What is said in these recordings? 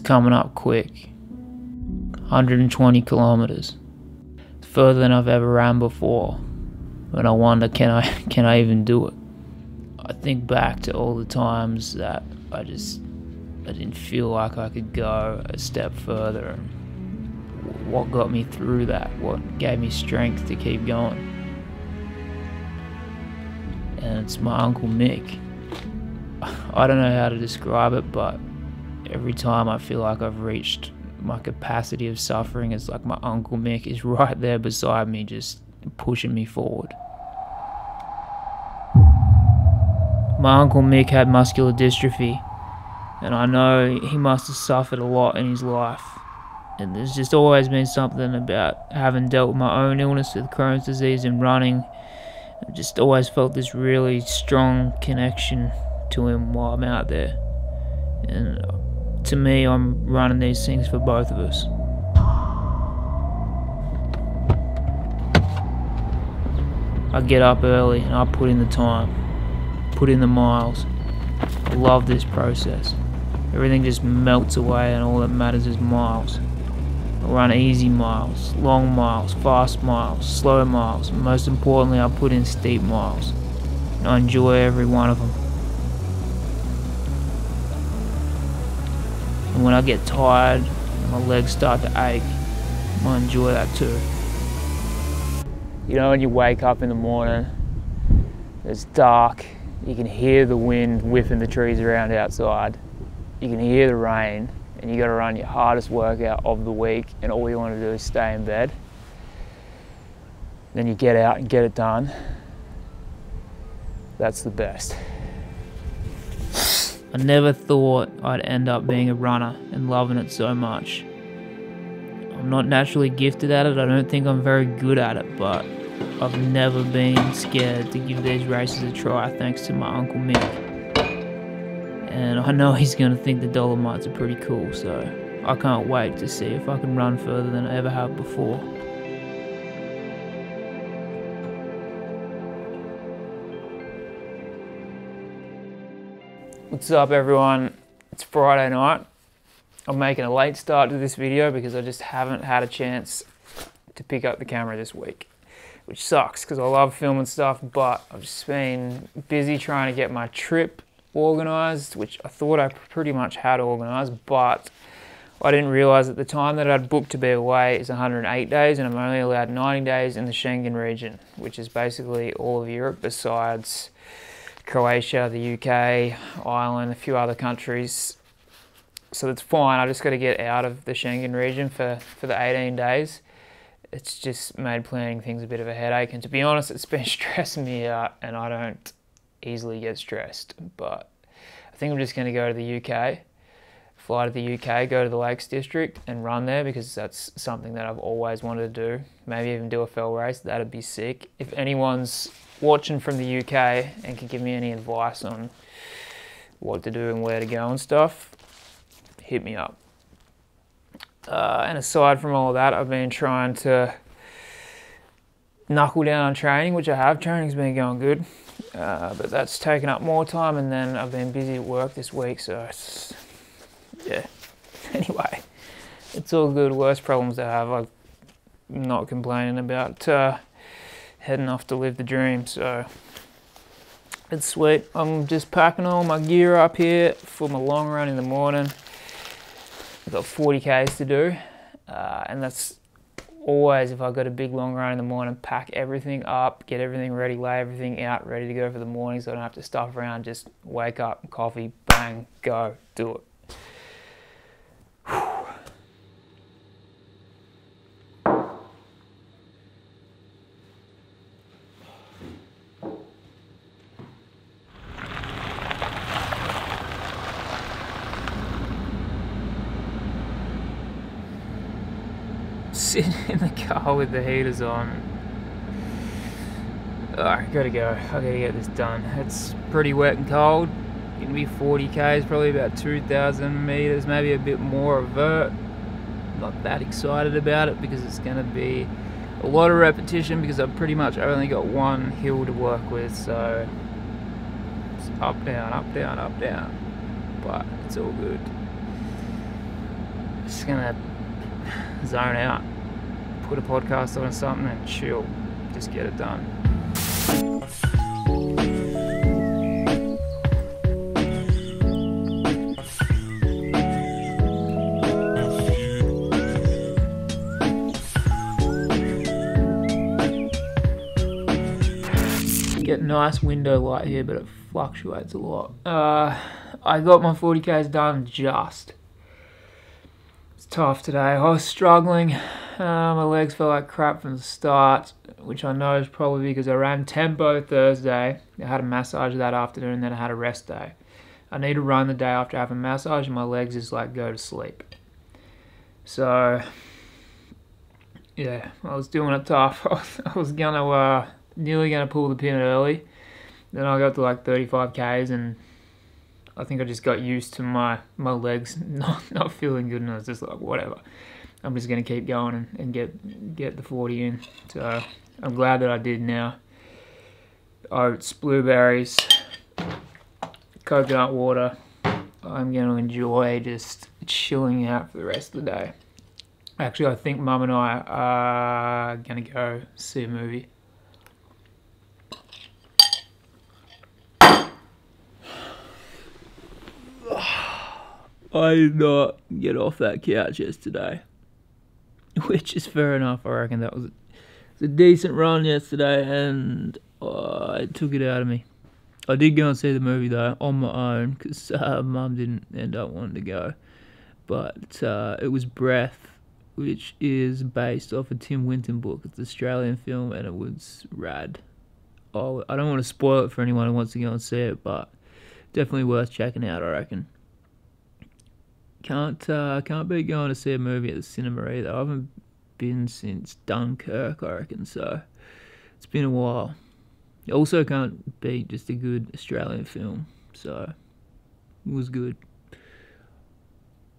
coming up quick. 120 kilometers. It's further than I've ever ran before. And I wonder, can I even do it? I think back to all the times that I didn't feel like I could go a step further. And what got me through that? What gave me strength to keep going? And it's my Uncle Mick. I don't know how to describe it, but every time I feel like I've reached my capacity of suffering, it's like my Uncle Mick is right there beside me, just pushing me forward. My Uncle Mick had muscular dystrophy, and I know he must have suffered a lot in his life. And there's just always been something about having dealt with my own illness with Crohn's disease and running. I just always felt this really strong connection to him while I'm out there. And to me, I'm running these things for both of us. I get up early and I put in the time, put in the miles. I love this process. Everything just melts away and all that matters is miles. I run easy miles, long miles, fast miles, slow miles, and most importantly I put in steep miles. And I enjoy every one of them. And when I get tired and my legs start to ache, I enjoy that too. You know, when you wake up in the morning, it's dark, you can hear the wind whipping the trees around outside, you can hear the rain, and you got to run your hardest workout of the week, and all you want to do is stay in bed. Then you get out and get it done. That's the best. I never thought I'd end up being a runner and loving it so much. I'm not naturally gifted at it, I don't think I'm very good at it, but I've never been scared to give these races a try thanks to my Uncle Mick. And I know he's going to think the Dolomites are pretty cool, so I can't wait to see if I can run further than I ever have before. What's up everyone? It's Friday night. I'm making a late start to this video because I just haven't had a chance to pick up the camera this week, which sucks because I love filming stuff, but I've just been busy trying to get my trip organised, which I thought I pretty much had organised, but I didn't realise at the time that I'd booked to be away is 108 days and I'm only allowed 90 days in the Schengen region, which is basically all of Europe besides Croatia, the UK, Ireland, a few other countries. So that's fine, I just got to get out of the Schengen region for the 18 days. It's just made planning things a bit of a headache, and to be honest, it's been stressing me out, and I don't easily get stressed, but I think I'm just going to go to the UK, fly to the UK, go to the Lakes District and run there because that's something that I've always wanted to do. Maybe even do a fell race, that'd be sick. If anyone's watching from the UK and can give me any advice on what to do and where to go and stuff, hit me up. And aside from all of that, I've been trying to knuckle down on training, which I have. Training's been going good. But that's taken up more time, and then I've been busy at work this week, so it's, yeah. Anyway, it's all good. Worst problems to have. I'm not complaining about heading off to live the dream, so it's sweet. I'm just packing all my gear up here for my long run in the morning. I've got 40 Ks to do, and that's always, if I've got a big long run in the morning, pack everything up, get everything ready, lay everything out, ready to go for the morning so I don't have to stuff around, just wake up, coffee, bang, go, do it. Sitting in the car with the heaters on. I gotta go. I gotta get this done. It's pretty wet and cold. Gonna be 40 Ks, probably about 2,000 meters, maybe a bit more of vert. Not that excited about it because it's gonna be a lot of repetition because I've pretty much only got one hill to work with, so it's up, down, up, down, up, down. But it's all good. Just gonna zone out, put a podcast on or something and chill, just get it done. Get nice window light here, but it fluctuates a lot. I got my 40Ks done just. It's tough today. I was struggling. My legs felt like crap from the start, which I know is probably because I ran tempo Thursday. I had a massage that afternoon, then I had a rest day. I need to run the day after having a massage, and my legs just like go to sleep. So, yeah, I was doing it tough. I was nearly gonna pull the pin early. Then I got to like 35Ks, and I think I just got used to my legs not feeling good, and I was just like, whatever. I'm just gonna keep going and get the 40 in. So I'm glad that I did now. Oats, blueberries, coconut water. I'm gonna enjoy just chilling out for the rest of the day. Actually, I think Mum and I are gonna go see a movie. I did not get off that couch yesterday, which is fair enough. I reckon that was a decent run yesterday, and it took it out of me. I did go and see the movie though on my own because Mum didn't end up wanting to go. But it was Breath, which is based off a Tim Winton book. It's an Australian film, and it was rad. Oh, I don't want to spoil it for anyone who wants to go and see it, but definitely worth checking out, I reckon. Can't be going to see a movie at the cinema either. I haven't been since Dunkirk, I reckon, so it's been a while. It also can't beat just a good Australian film, so it was good.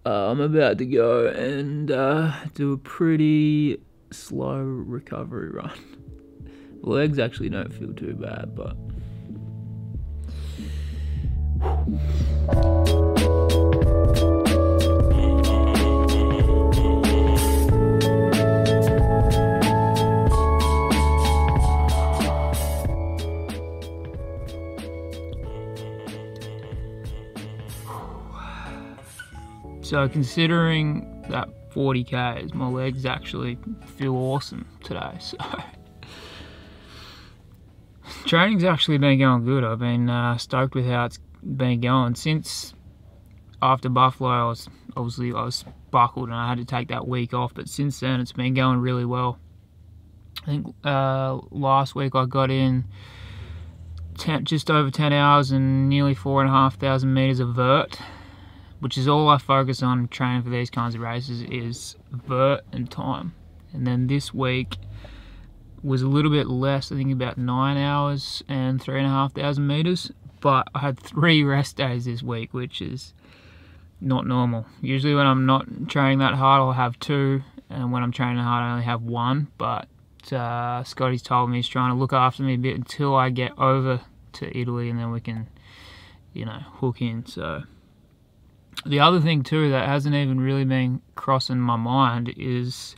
I'm about to go and do a pretty slow recovery run. The legs actually don't feel too bad, but... So considering that 40Ks, my legs actually feel awesome today, so training's actually been going good. I've been stoked with how it's been going. Since after Buffalo, I was buckled and I had to take that week off, but since then it's been going really well. I think last week I got in just over 10 hours and nearly 4,500 meters of vert, which is all I focus on training for these kinds of races, is vert and time. And then this week was a little bit less, I think about 9 hours and 3,500 meters, but I had 3 rest days this week, which is not normal. Usually when I'm not training that hard, I'll have 2, and when I'm training hard, I only have 1, but Scotty's told me he's trying to look after me a bit until I get over to Italy, and then we can, hook in. So the other thing too that hasn't even really been crossing my mind is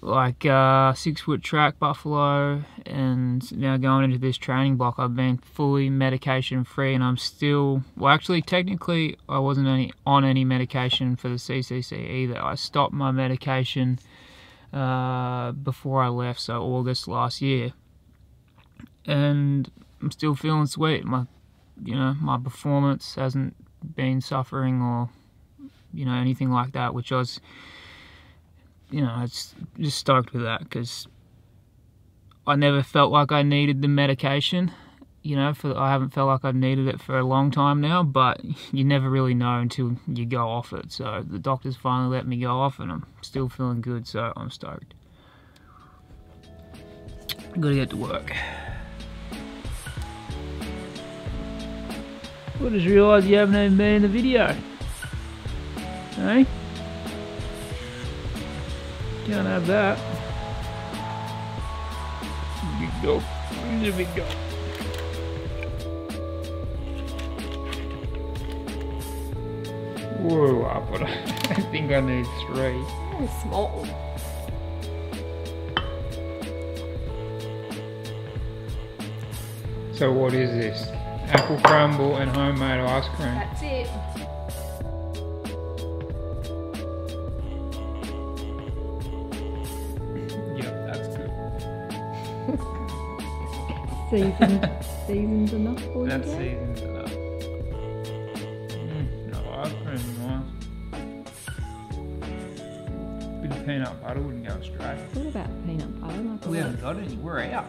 like 6 foot track Buffalo, and now going into this training block I've been fully medication free, and I'm still, well actually technically I wasn't on any medication for the CCC either. I stopped my medication before I left, so August last year, and I'm still feeling sweet. My performance hasn't been suffering or anything like that, which I was it's just stoked with that, because I never felt like I needed the medication, I haven't felt like I've needed it for a long time now, but you never really know until you go off it. So the doctors finally let me go off, and I'm still feeling good, so I'm stoked. Gotta get to work. I just realised you haven't even been in the video. Hey? Can't have that. Big dog. He's a big dog. 2 up, but I think I need 3. Oh, small. So what is this? Apple crumble and homemade ice cream. That's it. Yep, that's good. Seasoned enough for you? That's Dad? seasoned enough. No, ice cream is nice. Bit of peanut butter wouldn't go straight. What about peanut butter? Like We haven't got any, we're out.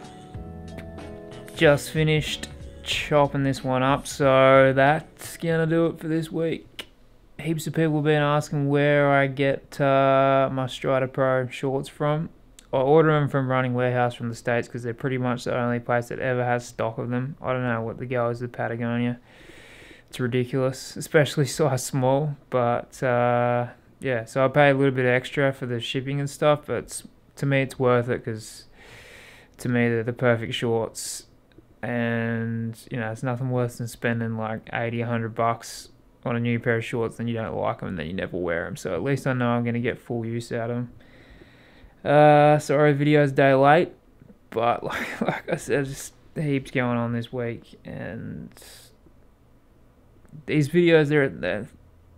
Just finished chopping this one up, so that's gonna do it for this week. Heaps of people have been asking where I get my Strider Pro shorts from. I order them from Running Warehouse from the States because they're pretty much the only place that ever has stock of them. I don't know what the go is with Patagonia. It's ridiculous, especially size small, but yeah, so I pay a little bit extra for the shipping and stuff, but to me it's worth it because to me they're the perfect shorts. And you know, it's nothing worse than spending like 80, 100 bucks on a new pair of shorts and you don't like them and then you never wear them. So at least I know I'm going to get full use out of them. Sorry, video's day late, but like I said, just heaps going on this week, and these videos they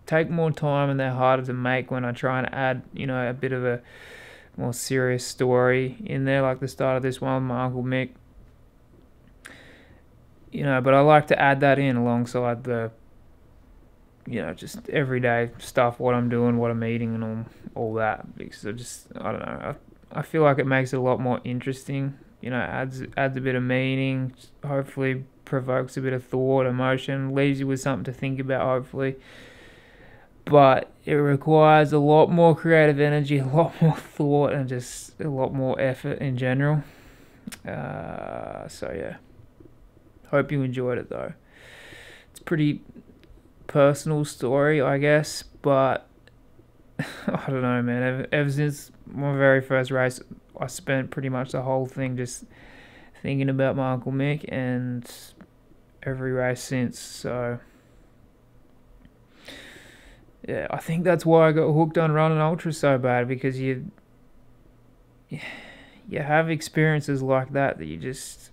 take more time and they're harder to make when I try and add, you know, a bit of a more serious story in there, like the start of this one with my Uncle Mick. You know, but I like to add that in alongside the, you know, just everyday stuff, what I'm doing, what I'm eating, and all that, because I don't know, I feel like it makes it a lot more interesting. You know, adds a bit of meaning, hopefully provokes a bit of thought, emotion, leaves you with something to think about, hopefully. But it requires a lot more creative energy, a lot more thought, and just a lot more effort in general. So yeah, hope you enjoyed it though. It's pretty personal story, I guess, but I don't know, man. Ever since my very first race, I spent pretty much the whole thing just thinking about my Uncle Mick, and every race since. So yeah, I think that's why I got hooked on running ultra so bad, because you have experiences like that you just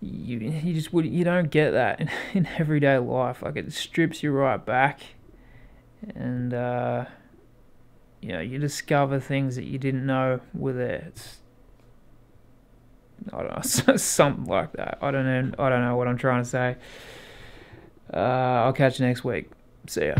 you don't get that in everyday life. Like, it strips you right back, and you know, you discover things that you didn't know were there. It's, I don't know, something like that. I don't know what I'm trying to say. I'll catch you next week. See ya.